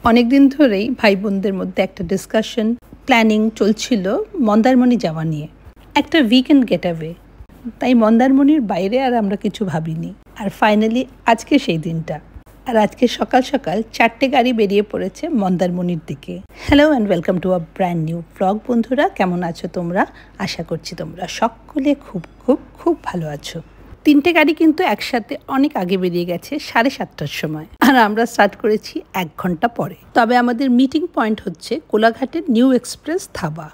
অনেকদিন ধরেই ভাই বোনদের মধ্যে একটা ডিসকাশন প্ল্যানিং চলছিল মন্দারমণি যাওয়া নিয়ে, একটা উইকেন্ড গেটঅ্যাওয়ে। তাই মন্দারমণির বাইরে আর আমরা কিছু ভাবিনি। আর ফাইনালি আজকে সেই দিনটা। আর আজকে সকাল সকাল 4টে গাড়ি বেরিয়ে পড়েছে মন্দারমণির দিকে। Hello and welcome to a brand new blog. বন্ধুরা, কেমন আছো তোমরা? আশা করছি তোমরা সকলে খুব খুব খুব ভালো আছো। 3টে গাড়ি কিন্তু একসাথে অনেক আগে বেরিয়ে গেছে, 7:30টার সময়। আর আমরা স্টার্ট করেছি 1 ঘন্টা পরে। তবে আমাদের মিটিং পয়েন্ট হচ্ছে কোলাঘাটের নিউ এক্সপ্রেস ধাবা।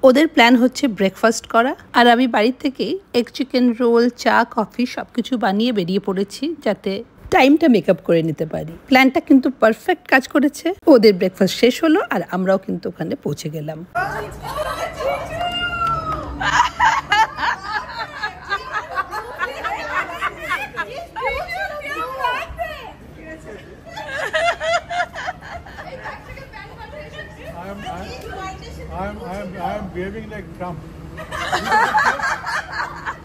ওদের প্ল্যান হচ্ছে ব্রেকফাস্ট করা, আর আমি বাড়ি থেকেই এগ চিকেন রোল, চা, কফি সবকিছু বানিয়ে বেরিয়ে পড়েছি যাতে টাইমটা মেকআপ করে নিতে পারি। প্ল্যানটা কিন্তু পারফেক্ট কাজ করেছে। ওদের ব্রেকফাস্ট শেষ হলো আর আমরাও কিন্তু ওখানে পৌঁছে গেলাম। I'm behaving like Trump.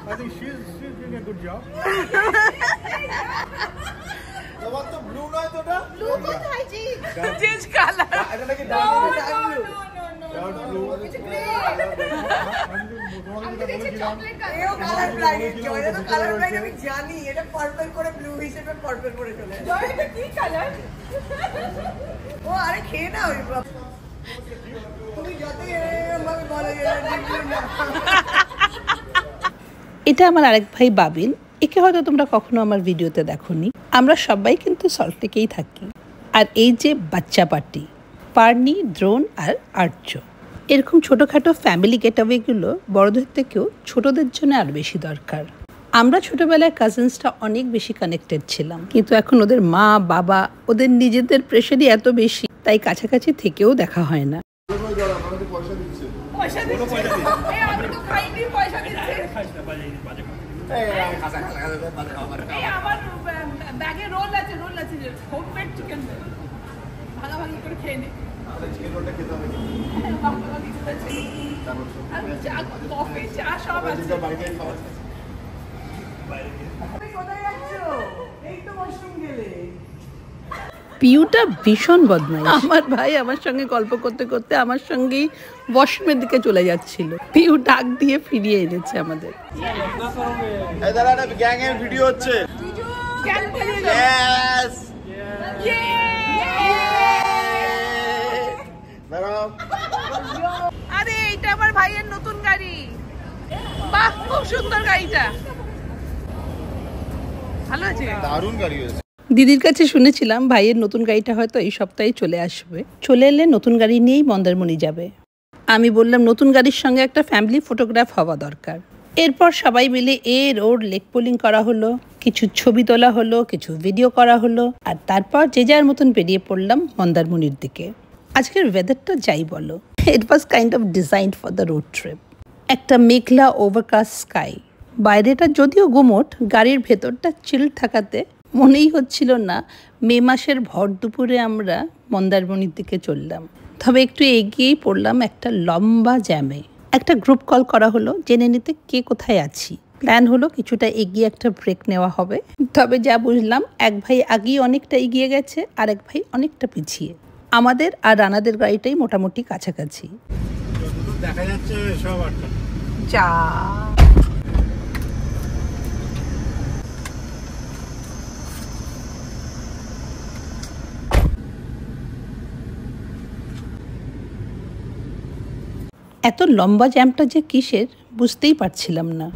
I think she's doing a good job. What the blue noise toda? Blue kothay ji? Change color. Eta naki dark blue. Dark blue. It's grey. chocolate color. Eo color blind. Joy to color blind ami jani. Eta purple kore blue hisebe purple kore chole. Joy eta ki color? Oh are খেয়ে না ওই এটা আমার আরেক ভাই বাবিন। একে হয়তো তোমরা কখনো আমার ভিডিওতে দেখোনি। আমরা সবাই কিন্তু সল্টলেকেই থাকি। আর এই যে বাচ্চা পার্টি, পার্নি, দ্রোণ আর আর্য, এরকম ছোটোখাটো ফ্যামিলি গেটঅ্যাওয়েগুলো বড়দের থেকেও ছোটদের জন্য আর বেশি দরকার। আমরা ছোটবেলায় কাজিনসটা অনেক বেশি কানেক্টেড ছিলাম, কিন্তু এখন ওদের মা বাবা ওদের নিজেদের প্রেশারই এত বেশি, তাই কাছাকাছি থেকেও দেখা হয় না। পিউটা ভীষণ বদমাইশ। আমার ভাই আমার সঙ্গে গল্প করতে করতে আমার সঙ্গেই ওয়াশরুমের দিকে চলে যাচ্ছিল। পিউ ডাক দিয়ে ফিরিয়ে এনেছে আমাদের। এই দাঁড়া না, গ্যাং এর ভিডিও হচ্ছে। ইয়েস দাঁড়াও। আরে এইটা আমার ভাইয়ের নতুন গাড়ি। বাহ, খুব সুন্দর গাড়িটা। ভালো আছে, দারুণ গাড়ি হয়েছে। দিদির কাছে শুনেছিলাম ভাইয়ের নতুন গাড়িটা হয়তো এই সপ্তাহে চলে আসবে। চলে এলে নতুন গাড়ি নিয়েই মন্দারমণি যাবে। আমি বললাম নতুন গাড়ির সঙ্গে একটা ফ্যামিলি ফটোগ্রাফ হওয়া দরকার। এরপর সবাই মিলে ওর লেক পুলিং করা হলো, কিছু ছবি তোলা হলো, কিছু ভিডিও করা হলো, আর তারপর যে যার মতন বেরিয়ে পড়লাম মন্দারমণির দিকে। আজকের ওয়েদারটা যাই বলো, it was kind of designed for the road trip. একটা মেঘলা ওভারকাস্ট স্কাই, বাইরেটা যদিও গুমোট, গাড়ির ভেতরটা চিল থাকাতে মনেই হচ্ছিল না মে মাসের ভর দুপুরে আমরা মন্দারমণির দিকে চললাম। তবে একটু এগিয়েই পড়লাম একটা লম্বা জ্যামে। একটা গ্রুপ কল করা হলো জেনে নিতে কে কোথায় আছি। প্ল্যান হলো কিছুটা এগিয়ে একটা ব্রেক নেওয়া হবে। তবে যা বুঝলাম, এক ভাই আগেই অনেকটা এগিয়ে গেছে, আর এক ভাই অনেকটা পিছিয়ে। আমাদের আর রানাদের গাড়িটাই মোটামুটি কাছাকাছি। দেখা যাচ্ছে সব আটটা। যা এত লম্বা জ্যামটা যে কিসের বুঝতেই পারছিলাম না।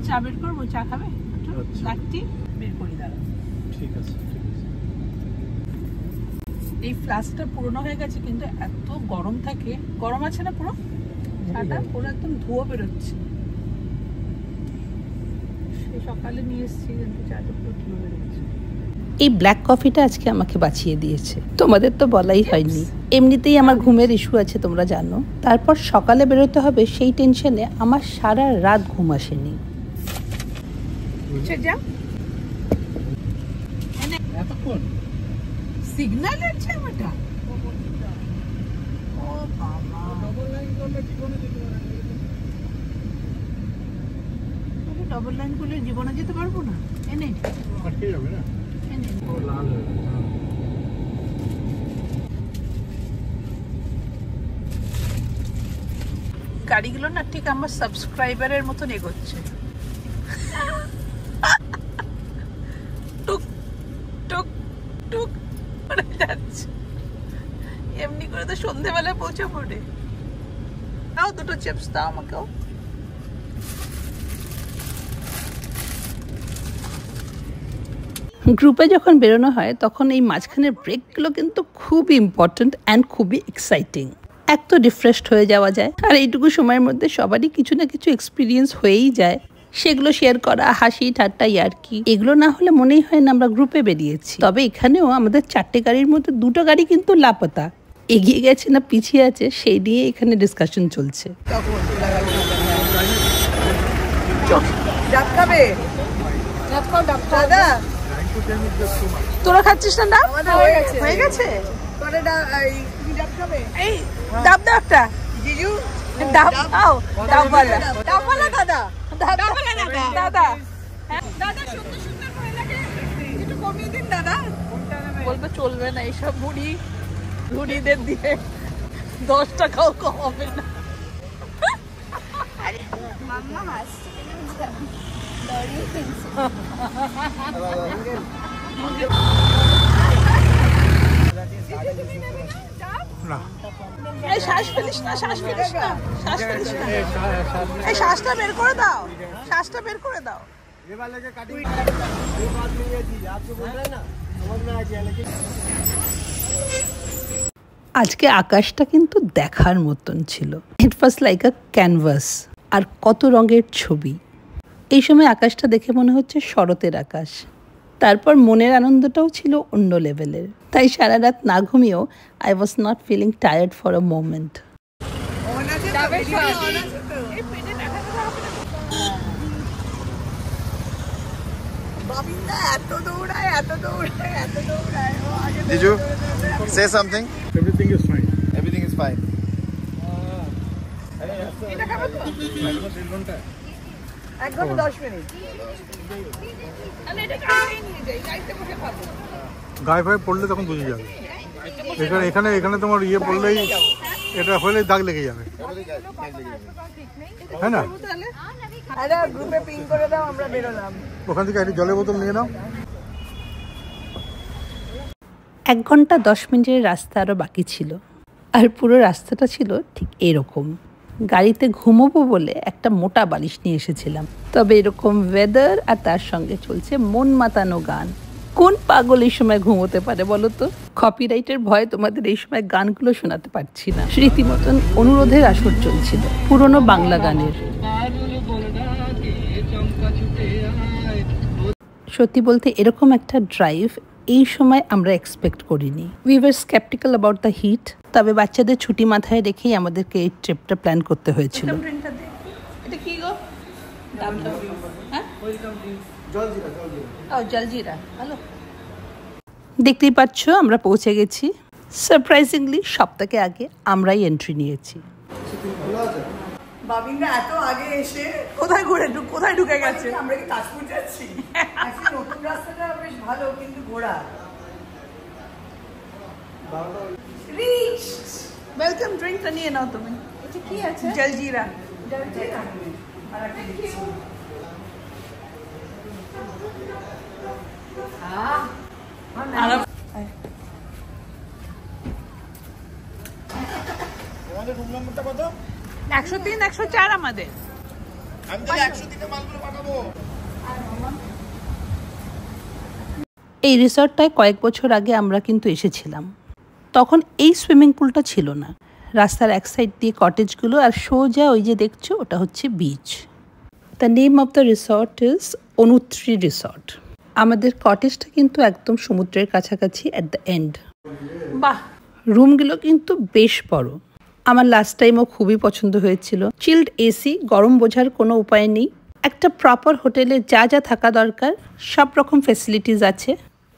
চা বের করবো, চা খাবে? লাট্টি বের করি, দাঁড়া। ঠিক আছে। এই ফ্লাস্কটা পুরনো হয়ে গেছে, কিন্তু এত গরম থাকে। গরম আছে না পুরো? চাটা পুরো একদম ধুয়ো বেরোচ্ছে। সেই সকালে নিয়ে এসেছি, কিন্তু চাটা পুরো ধুয়ো বেরোচ্ছে। এই ব্ল্যাক কফিটা আজকে আমাকে বাঁচিয়ে দিয়েছে। তোমাদের তো বলাই হয়নি, এমনিতেই আমার ঘুমের ইস্যু আছে তোমরা জানো। তারপর সকালে বেরোতে হবে, সেই টেনশনে আমার সারা রাত ঘুম আসেনি। সিগন্যাল আছে আমারটা। ডবল লাইন করলে জীবনে যেতে পারবো না। এনে আটকে যাবে না, ও লাল হয়ে যাবে। গাড়িগুলো না ঠিক আমার সাবস্ক্রাইবারের মতন এগোচ্ছে, টুক টুক টুক করে যাচ্ছে। এমনি করে তো সন্ধেবেলায় পৌঁছে পড়ে। দাও দুটো চিপস দাও আমাকেও। গ্রুপে যখন বেরোনো হয় তখন এই মাঝখানের ব্রেকগুলো কিন্তু খুবই ইম্পর্ট্যান্ট অ্যান্ড খুবই এক্সাইটিং। এক তো রিফ্রেশড হয়ে যাওয়া যায়, আর এইটুকু সময়ের মধ্যে সবারই কিছু না কিছু এক্সপিরিয়েন্স হয়েই যায়। সেগুলো শেয়ার করা, হাসি ঠাট্টা ইয়ার্কি, এগুলো না হলে মনেই হয় না আমরা গ্রুপে বেরিয়েছি। তবে এখানেও আমাদের 4টে গাড়ির মধ্যে 2টো গাড়ি কিন্তু লাপতা, এগিয়ে গেছে না পিছিয়ে আছে সেই নিয়ে এখানে ডিসকাশন চলছে। দাদা তোরা খাচ্ছিস না? ডাব আমাদের হয়ে গেছে। হয়ে গেছে। তোরে কি ডাব খাবে? এই ডাব দাও একটা। জিজু ডাব দাও, ডাবওয়ালা। ডাবওয়ালা দাদা। ডাবওয়ালা দাদা। দাদা দাদা সুন্দর সুন্দর করে লাগে, একটু কমিয়ে দিন দাদা। বলবে চলবে না এইসব বুড়িদের দিয়ে 10 টাকাও কম হবে না। মাম্মা হাসছে না, এই শ্বাস ফেলিস না, শ্বাস ফেলিস না, শ্বাস ফেলিস না। এই শ্বাসটা বের করে দাও, শ্বাসটা বের করে দাও। আজকে আকাশটা কিন্তু দেখার মতন ছিল। ইট ওয়াজ লাইক আ ক্যানভাস, আর কত রঙের ছবি। এই সময় আকাশটা দেখে মনে হচ্ছে শরতের আকাশ। তারপর মনের আনন্দটাও ছিল অন্য লেভেলের। তাই সারা রাত না ঘুমিয়েও I was not feeling tired for a moment. এত দৌড়ায়, এত দৌড়ায়, এত দৌড়ায়। Did you say something? Everything is fine. Everything is fine. 1 ঘন্টা 10 মিনিট। গায়ে ফায়ে পড়লে তখন বুঝে যাবে। এখানে তোমার ইয়ে পড়লেই, এটা হলে দাগ লেগে যাবে, হ্যাঁ না? আরে গ্রুপে পিং করে দাও, আমরা বেরোলাম। ওখান থেকে একটা জলের বোতল নিয়ে নাও। 1 ঘন্টা 10 মিনিটের রাস্তা আরও বাকি ছিল, আর পুরো রাস্তাটা ছিল ঠিক এরকম। গাড়িতে ঘুমোবো বলে একটা মোটা বালিশ নিয়ে এসেছিলাম। তবে এরকম ওয়েদার আর তার সঙ্গে চলছে মন মাতানো গান, কোন পাগল এই সময় ঘুমোতে পারে বলো তো? কপিরাইটের ভয়ে তোমাদের এই সময় গানগুলো শোনাতে পারছি না। রীতিমতন অনুরোধের আসর চলছিল পুরনো বাংলা গানের। সত্যি বলতে এরকম একটা ড্রাইভ এই সময় আমরা এক্সপেক্ট করিনি। We were sceptical about the heat. তবে বাচ্চাদের ছুটি মাথায় রেখেই আমাদেরকে এই ট্রিপটা প্ল্যান করতে হয়েছিল। এটা কি গো? জলজিরা। হ্যালো, দেখতেই পাচ্ছ আমরা পৌঁছে গেছি। সারপ্রাইজিংলি সপ্তাহে আগে আমরাই এন্ট্রি নিয়েছি। বাবিনরা এত আগে এসে কোথায় ঢুকে গেছে? আমরা কি তাজপুর যাচ্ছি? Actually নতুন রাস্তাটা বেশ ভালো, কিন্তু ঘোরা। রিচ ওয়েলকাম, ড্রিঙ্কটা নিয়ে নাও তুমি। এটা কি আছে? জলজিরা। তোমাদের রুম নম্বরটা কত? 103, 104 আমাদের। আমি তাহলে 103 এ মালগুলো পাঠাবো। এই রিসর্টটায় কয়েক বছর আগে আমরা কিন্তু এসেছিলাম। তখন এই সুইমিং পুলটা ছিল না। রাস্তার এক সাইড দিয়ে কটেজগুলো, আর সোজা ওই যে দেখছো ওটা হচ্ছে beach. The name of the resort is Anutri resort. আমাদের কটেজটা কিন্তু একদম সমুদ্রের কাছাকাছি অ্যাট দ্য এন্ড। বাহ, রুমগুলো কিন্তু বেশ বড়। আমার লাস্ট টাইমও খুবই পছন্দ হয়েছিল। চিল্ড এসি, গরম বোঝার কোনো উপায় নেই। একটা প্রপার হোটেলে যা যা থাকা দরকার সব রকম ফেসিলিটিস আছে।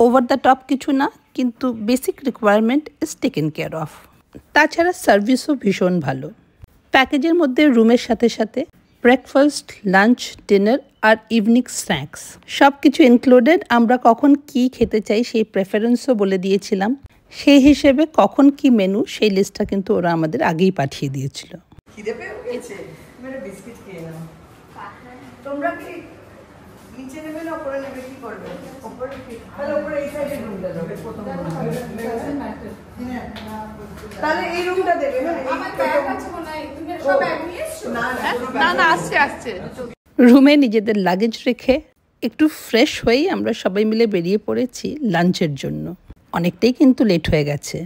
ওভার দ্য টপ কিছু না, কিন্তু basic requirement is taken care of. তাছাড়া সার্ভিসও ভীষণ ভালো। প্যাকেজের মধ্যে রুমের সাথে সাথে ব্রেকফাস্ট, লাঞ্চ, ডিনার আর ইভিনিং স্ন্যাক্স সব কিছু ইনক্লুডেড। আমরা কখন কি খেতে চাই সেই প্রেফারেন্সও বলে দিয়েছিলাম। সেই হিসেবে কখন কি মেনু সেই লিস্টটা কিন্তু ওরা আমাদের আগেই পাঠিয়ে দিয়েছিল। খিদে পেয়ে গেছে, মেরে বিস্কিট খেয়ে নাও। তোমরা কি নিচে নেবে না উপরে নেবে, কি করবে? উপরে কি? তাহলে উপরে এই সাইডে রুমটা দেবে, প্রথম তাহলে এই রুমটা দেবে না? আমার ব্যাগ আছে মনে হয়, তুমি সব ব্যাগ নিয়ে এসছো? না না, আসছে। রুমে নিজেদের লাগেজ রেখে একটু ফ্রেশ হয়েই আমরা সবাই মিলে বেরিয়ে পড়েছি লাঞ্চের জন্য। অনেকটাই কিন্তু লেট হয়ে গেছে।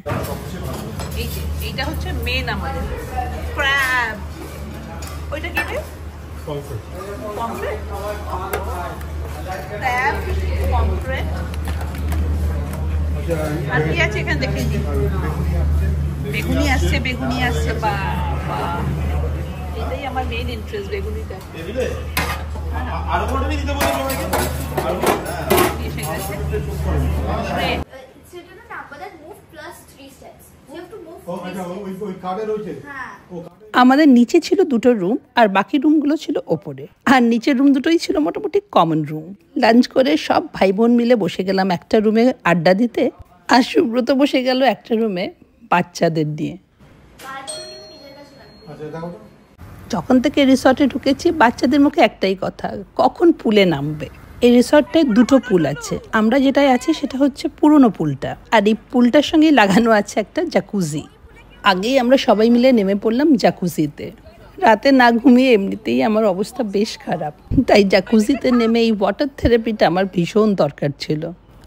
এই যে এইটা হচ্ছে মেন আমাদের ক্র্যাব। ওইটা কি রে? পমফ্রেট। Pomfret, crab, pomfret. আর কি আছে এখানে দেখে দিই। বেগুনি আসছে, বাবা এটাই আমার মেইন ইন্টারেস্ট, বেগুনিটা। আর কোনটা দিতে বলি তোমাকে? এসে গেছে। It's written a number that move plus 3 steps. You have to move ও 3 এটা steps. ওই কার্ডে রয়েছে। হ্যাঁ। ও কার্ডে আমাদের নিচে ছিল দুটো রুম আর বাকি রুমগুলো ছিল ওপরে, আর নিচের রুম দুটোই ছিল মোটামুটি কমন রুম। লাঞ্চ করে সব ভাই বোন মিলে বসে গেলাম একটা রুমে আড্ডা দিতে, আর সুব্রত বসে গেল একটা রুমে বাচ্চাদের দিয়ে। আচ্ছা দেখো তো। যখন থেকে রিসর্টে ঢুকেছি বাচ্চাদের মুখে একটাই কথা, কখন পুলে নামবে। এই রিসর্টটায় দুটো পুল আছে, আমরা যেটাই আছি সেটা হচ্ছে পুরনো পুলটা, আর এই পুলটার সঙ্গেই লাগানো আছে একটা জাকুজি। আগেই আমরা সবাই মিলে নেমে পড়লাম জাকুজিতে। রাতে না ঘুমিয়ে এমনিতেই আমার অবস্থা বেশ খারাপ, তাই জাকুজিতে নেমে এই ওয়াটার থেরাপিটা আমার ভীষণ দরকার ছিল।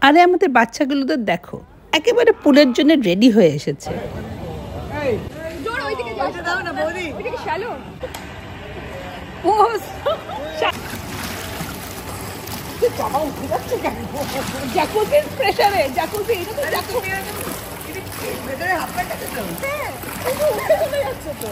আরে আমাদের বাচ্চাগুলোদের দেখো, একেবারে পুলের জন্য রেডি হয়ে এসেছে। জাকুজির প্রেসারে, জাকুজি এটা তো জাকুজি। ভেতরে হাফ প্যান্ট আছে তো? যাচ্ছে তো।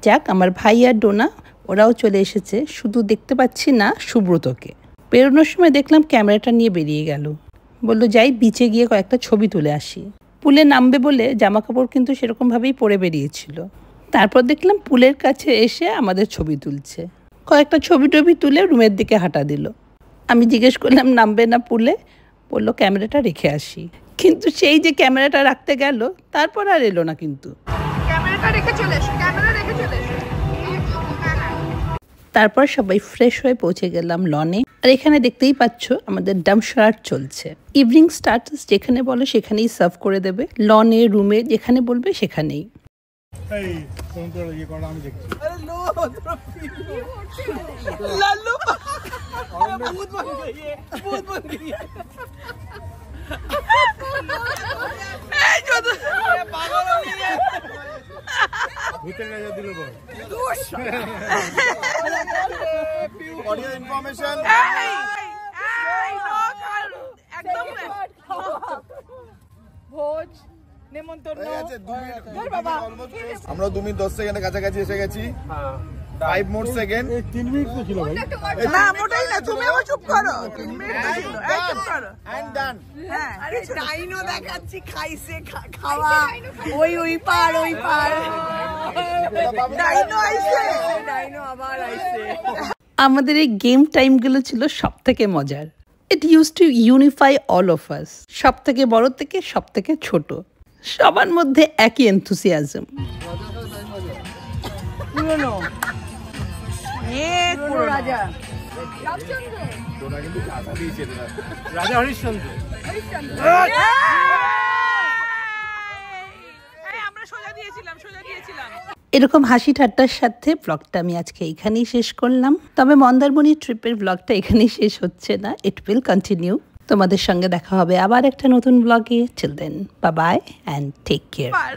যাক, আমার ভাই আর ডোনা ওরাও চলে এসেছে, শুধু দেখতে পাচ্ছি না সুব্রতকে। বেরোনোর সময় দেখলাম ক্যামেরাটা নিয়ে বেরিয়ে গেল, বলল যাই বিচে গিয়ে কয়েকটা ছবি তুলে আসি। পুলে নামবে বলে জামা কাপড় কিন্তু সেরকমভাবেই পরে বেরিয়েছিল। তারপর দেখলাম পুলের কাছে এসে আমাদের ছবি তুলছে, কয়েকটা ছবি টবি তুলে রুমের দিকে হাঁটা দিল। আমি জিজ্ঞেস করলাম নামবে না পুলে, বললো ক্যামেরাটা রেখে আসি। কিন্তু সেই যে ক্যামেরাটা রাখতে গেল তারপর আর এলো না। কিন্তু ক্যামেরাটা রেখে চলে এসো, ক্যামেরা রেখে চলে এসো। তারপর সবাই ফ্রেশ হয়ে পৌঁছে গেলাম লনে। আর এখানে দেখতেই পাচ্ছ আমাদের ডাম্পশার্ট চলছে। ইভিনিং স্টার্টার্স যেখানে বলে সেখানেই সার্ভ করে দেবে, লনে, রুমে যেখানে বলবে সেখানেই। এই ফোন করে ইয়ে করা আমি দেখছি। अरे लो लालू भूत बन गई है, भूत बन गई है। पागल हो गई है, ভূতের গায়ে দিল বল। Audio information. একদম ভোজ নেমন্তন্ন। আমরা 2 মিনিট 10 সেকেন্ডের কাছাকাছি এসে গেছি। 5 মোর সেকেন্ড। এই 3 মিনিট তো ছিল ভাই। না মোটাই না, তুমিও চুপ করো। 3 মিনিট ছিল, এই চুপ করো। এন্ড ডান। হ্যাঁ, আরে ডাইনো দেখাচ্ছি, খাইছে খাওয়া, ওই পার ডাইনো আইছে, ডাইনো আবার আইছে। আমাদের এই গেম টাইমগুলো ছিল সব থেকে মজার। It use to unify all of us, সব থেকে বড় থেকে সব থেকে ছোট, সবার মধ্যে একই এনথুসিয়াজম। পুরনো রাজা রাজা হরিশ্চন্দ্র। আমরা সোজা দিয়েছিলাম। এরকম হাসি ঠাট্টার সাথে ব্লগটা আমি আজকে এখানেই শেষ করলাম। তবে মন্দারমণি ট্রিপের ব্লগটা এখানেই শেষ হচ্ছে না, ইট উইল কন্টিনিউ। তোমাদের সঙ্গে দেখা হবে আবার একটা নতুন ব্লগে। Till then bye bye and take care.